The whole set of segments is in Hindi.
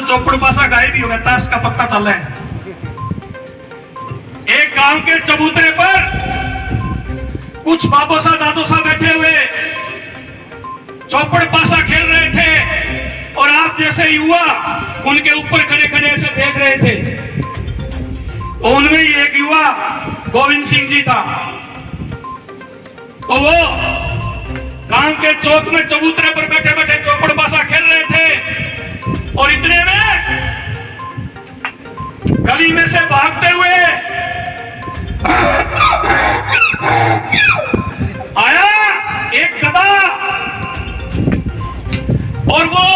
चौपड़ पासा गायब ही हो गया, ताश का पत्ता चल रहा है। एक गांव के चबूतरे पर कुछ बाबोसा दादोसा बैठे हुए चौपड़ पासा खेल रहे थे और आप जैसे युवा उनके ऊपर खड़े खड़े ऐसे देख रहे थे। उनमें ही एक युवा गोविंद सिंह जी था। तो वो गांव के चौक में चबूतरे पर बैठे बैठे चौपड़ पासा खेल रहे थे और इतने में गली में से भागते हुए आया एक गधा और वो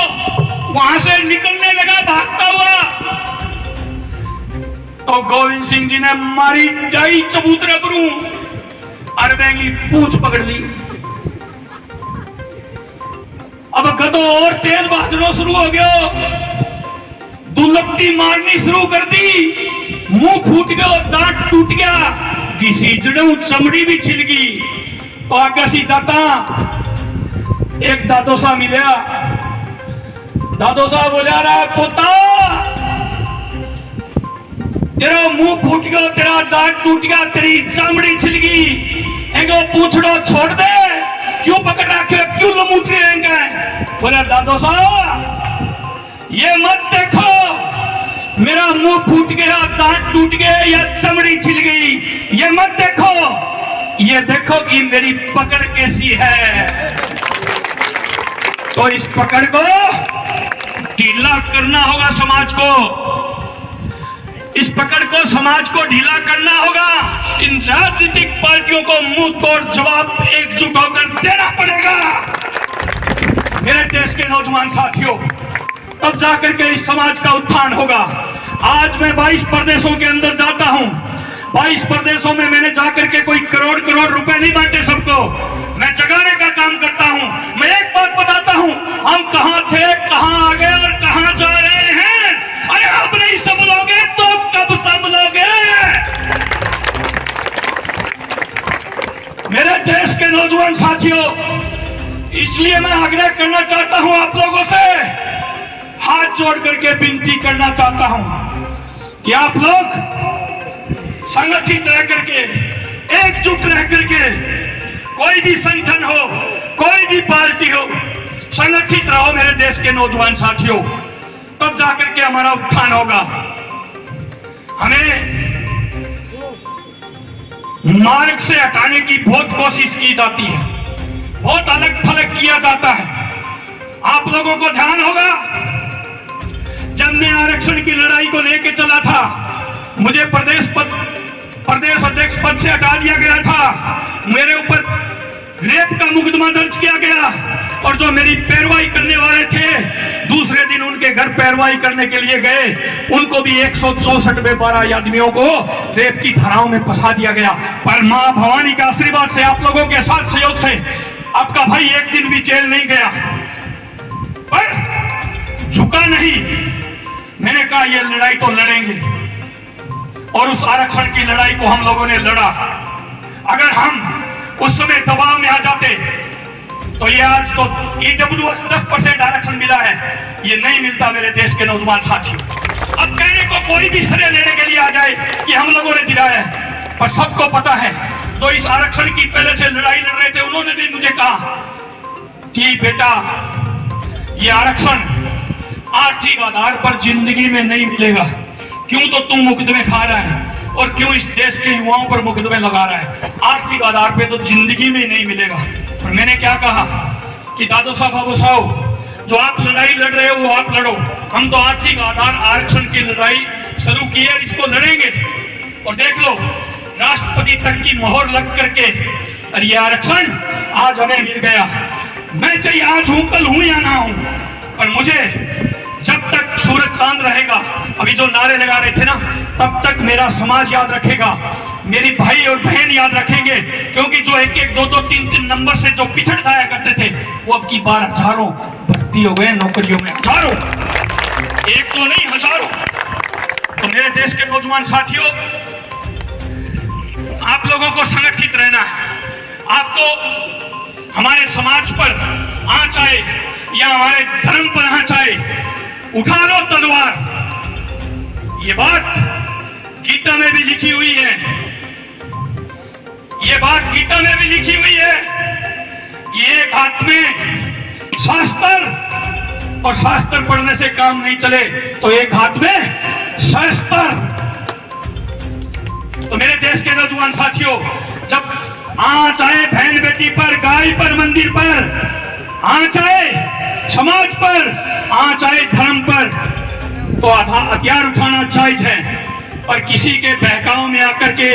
वहां से निकलने लगा भागता हुआ। तो गोविंद सिंह जी ने मारी जाई चबूतरे पर अरबेंगी पूंछ पकड़ ली। अब गधो और तेज भागना शुरू हो गया, दुलपटी मारनी शुरू कर दी, मुंह फूट गया, दांत टूट गया, किसी जड़ों चमड़ी भी छिल गई। तो आगे सी जाता एक दादोसा मिला। दादोसा बोला रहा पोता तेरा मुंह फूट गया, तेरा दांत टूट गया, तेरी चमड़ी छिल गई, एगो पूछड़ो छोड़ दे, क्यों पकड़ रखे, क्यों लमूट रहे हैं? बोला दादोसा ये मत देखो मेरा मुंह फूट गया, दांत टूट गए या चमड़ी छिल गई, ये मत देखो, ये देखो कि मेरी पकड़ कैसी है। तो इस पकड़ को ढीला करना होगा समाज को, इस पकड़ को समाज को ढीला करना होगा। इन राजनीतिक पार्टियों को मुंह तोड़ जवाब एकजुट होकर देना पड़ेगा। मेरे देश के नौजवान साथियों, तब जाकर के इस समाज का उत्थान होगा। आज मैं 22 प्रदेशों के अंदर जाता हूं, 22 प्रदेशों में मैंने जाकर के कोई करोड़ करोड़ रुपए नहीं बांटे सबको, मैं जगाने का काम करता हूं। मैं एक बात बताता हूं, हम कहां थे, कहां आ गए और कहां जा रहे हैं। अरे अब नहीं संभलोगे तो कब संभलोगे? मेरे देश के नौजवान साथियों, इसलिए मैं आग्रह करना चाहता हूं आप लोगों से, हाथ जोड़ करके विनती करना चाहता हूं कि आप लोग संगठित रह करके, एकजुट रह करके, कोई भी संगठन हो, कोई भी पार्टी हो, संगठित रहो मेरे देश के नौजवान साथियों, तब जाकर के हमारा उत्थान होगा। हमें मार्ग से हटाने की बहुत कोशिश की जाती है, बहुत अलग थलग किया जाता है। आप लोगों को ध्यान होगा, जब मैं आरक्षण की लड़ाई को लेकर चला था, मुझे प्रदेश अध्यक्ष पद से हटा दिया गया था, मेरे ऊपर रेप का मुकदमा दर्ज किया गया और जो मेरी पैरवाई करने वाले थे, दूसरे दिन उनके घर पैरवाई करने के लिए गए, उनको भी 164 में 12 आदमियों को रेप की धाराओं में फंसा दिया गया। पर मां भवानी के आशीर्वाद से, आप लोगों के साथ सहयोग से आपका भाई एक दिन भी जेल नहीं गया, पर झुका नहीं। मैंने कहा ये लड़ाई तो लड़ेंगे और उस आरक्षण की लड़ाई को हम लोगों ने लड़ा। अगर हम उस समय दबाव में आ जाते तो ये आज तो ईडब्ल्यूएस 10% आरक्षण मिला है, ये नहीं मिलता मेरे देश के नौजवान साथियों। अब कहने को कोई भी श्रेय लेने के लिए आ जाए कि हम लोगों ने दिलाया है, पर सबको पता है तो इस आरक्षण की पहले से लड़ाई लड़ रहे थे, उन्होंने भी मुझे कहा कि बेटा ये आरक्षण आर्थिक आधार पर जिंदगी में नहीं मिलेगा, क्यों तो तुम मुकदमे खा रहा है और क्यों इस देश के युवाओं पर मुकदमे लगा रहा है, आर्थिक आधार पे तो जिंदगी में नहीं मिलेगा। और मैंने क्या कहा कि दादो साहब बाबू साहब, जो आप लड़ाई लड़ रहे हो वो आप लड़ो, हम तो आर्थिक आधार आरक्षण की लड़ाई शुरू की है, इसको लड़ेंगे। और देख लो, राष्ट्रपति तक की मोहर लग करके और ये आरक्षण आज हमें मिल गया। मैं चाहे आज हूं, कल हूं या ना हूं, पर मुझे जब तक सूरज चांद रहेगा, अभी जो नारे लगा रहे थे ना, तब तक मेरा समाज याद रखेगा, मेरी भाई और बहन याद रखेंगे, क्योंकि जो 1-1, 2-2, 3-3 नंबर से जो पिछड़ जाया करते थे, वो अब की बार हजारों भर्ती हो गए नौकरियों में, हजारों, एक तो नहीं हजारों। तो मेरे देश के नौजवान साथियों, आप लोगों को संगठित रहना है। आपको हमारे समाज पर आंच आए या हमारे धर्म पर आंच आए, उठा लो तलवार, ये बात गीता में भी लिखी हुई है, ये बात गीता में भी लिखी हुई है कि एक हाथ में शास्त्र और शास्त्र पढ़ने से काम नहीं चले तो एक हाथ में शस्त्र। तो मेरे देश के नौजवान साथियों, जब आंच आए बहन बेटी पर, गाय पर, मंदिर पर, आंच आए समाज पर, आंच आए धर्म पर, तो हथियार उठाना जायज है। और किसी के बहकाव में आकर के,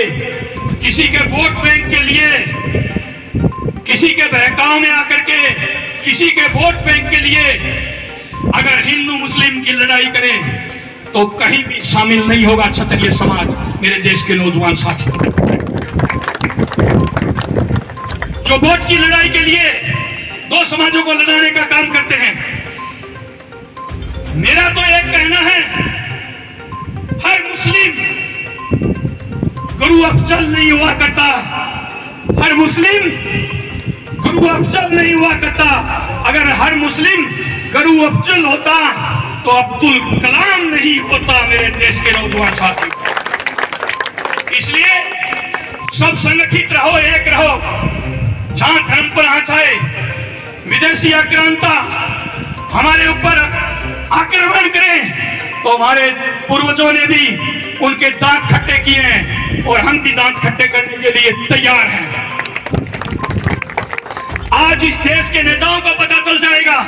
किसी के वोट बैंक के लिए, किसी के बहकाव में आकर के, किसी के वोट बैंक के लिए अगर हिंदू मुस्लिम की लड़ाई करें तो कहीं भी शामिल नहीं होगा क्षत्रिय समाज। मेरे देश के नौजवान साथी, जो वोट की लड़ाई के लिए दो समाजों को लड़ाने का काम करते हैं, मेरा तो एक कहना है, हर मुस्लिम गुरु अफजल नहीं हुआ करता, हर मुस्लिम गुरु अफजल नहीं हुआ करता। अगर हर मुस्लिम गुरु अफजल होता तो अब्दुल कलाम नहीं होता। मेरे देश के नौजवान साथी, इसलिए सब संगठित रहो, एक रहो। जहां धर्म पर आंच आए, विदेशी आक्रांता हमारे ऊपर आक्रमण करें तो हमारे पूर्वजों ने भी उनके दांत खट्टे किए हैं और हम भी दांत खट्टे करने के लिए तैयार हैं। आज इस देश के नेताओं को पता चल जाएगा,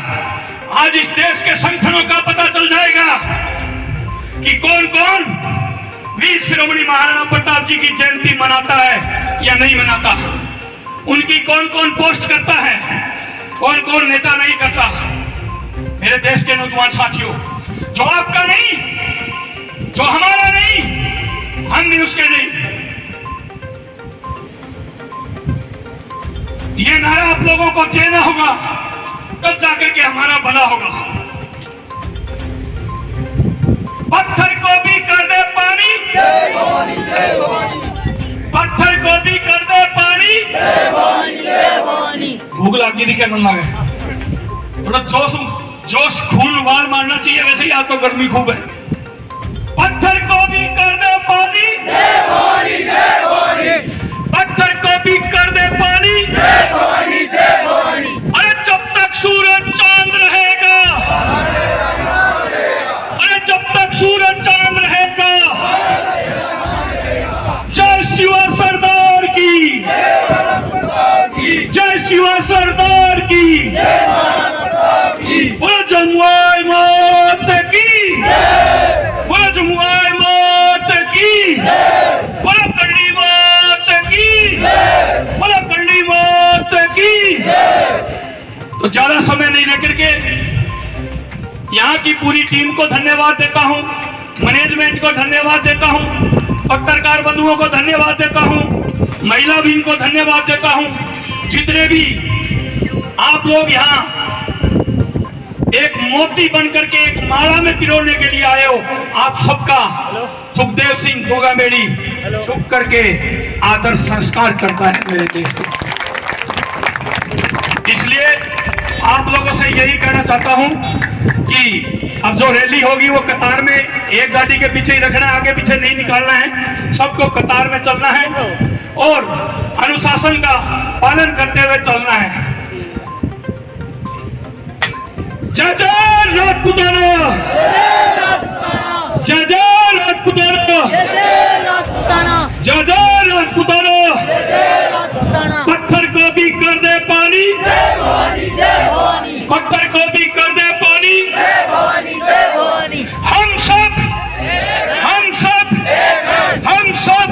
आज इस देश के संगठनों का पता चल जाएगा कि कौन कौन वीर शिरोमणि महाराणा प्रताप जी की जयंती मनाता है या नहीं मनाता, उनकी कौन कौन पोस्ट करता है, कौन कौन नेता नहीं करता। मेरे देश के नौजवान साथियों, जो आपका नहीं, जो हमारा नहीं, हम भी उसके नहीं। ये नारा आप लोगों को देना होगा, तब जाकर के हमारा भला होगा। पत्थर को भी कर दे पानी, पत्थर को भी कर दे पानी। भूख लगी थी क्या मन लगे, थोड़ा जोश खून वाल मारना चाहिए। वैसे ही आज तो गर्मी खूब है। पत्थर को भी कर दे पानी, पत्थर को भी कर दे पानी। अरे जब तक सूरज चांद रहेगा, अरे जब तक सूरज चांद रहेगा, जय शिवा सरदार की, जय शिवा सरदार की, बोलो जमुई मात की, बोलो जमुई मात की, बोलो कड़ी मात की, बोलो कड़ी मात की। तो ज्यादा समय नहीं लेकर के यहाँ की पूरी टीम को धन्यवाद देता हूँ, मैनेजमेंट को धन्यवाद देता हूँ, पत्रकार बंधुओं को धन्यवाद देता हूँ, महिला विंग को धन्यवाद देता हूँ। जितने भी आप लोग यहाँ एक मोती बनकर के एक माला में पिरोने के लिए आए हो, आप सबका सुखदेव सिंह गोगामेड़ी झुक करके आदर संस्कार करता है मेरे देश को। इसलिए आप लोगों से यही कहना चाहता हूं कि अब जो रैली होगी वो कतार में एक गाड़ी के पीछे ही रखना है, आगे पीछे नहीं निकालना है, सबको कतार में चलना है और अनुशासन का पालन करते हुए चलना है। जय जय राजपुताना, जय जय राजपुताना, जय जय राजपुताना। पत्थर को भी कर दे पानी, पत्थर को भी कर दे पानी। हम सब, हम सब, हम सब,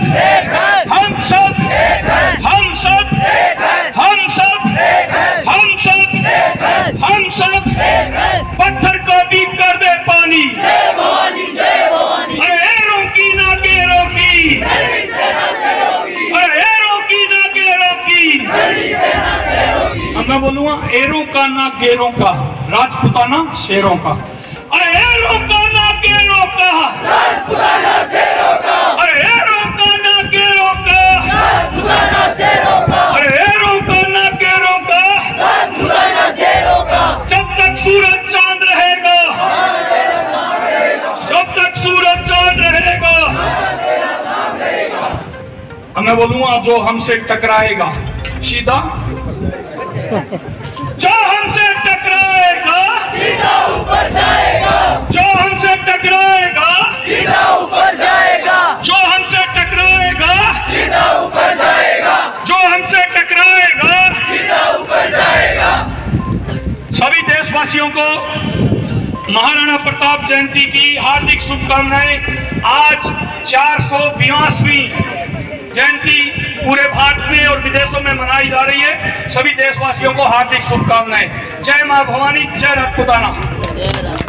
हम सब, हम सब, हम सब, हम सब, हम सब, पत्थर को भी कर दे पानी। अरे रोकी ना के रोकी, अरे रोकी ना के रोकी। अब मैं बोलूंगा एरों का ना गेरों का, राजपुताना शेरों का। अरे एरों का ना गेरों का, राजपुताना शेरों का। अरे एरों का ना गेरों का, राजपुताना शेरों का। अरे एरों का ना गेरों का, राजपुताना शेरों का। जब तक सूरज चांद रहेगा, जब तक सूरज चांद रहेगा, मैं बोलूंगा जो हमसे टकराएगा सीधा, जो हमसे टकराएगा सीधा ऊपर जाएगा, जो हमसे टकराएगा सीधा ऊपर जाएगा, जो हमसे टकराएगा सीधा ऊपर जाएगा, जो हमसे टकराएगा सीधा ऊपर जाएगा। सभी देशवासियों को महाराणा प्रताप जयंती की हार्दिक शुभकामनाएं। आज 482वीं जयंती पूरे भारत में और विदेशों में मनाई जा रही है। सभी देशवासियों को हार्दिक शुभकामनाएं। जय मां भवानी, जय रतपुताना।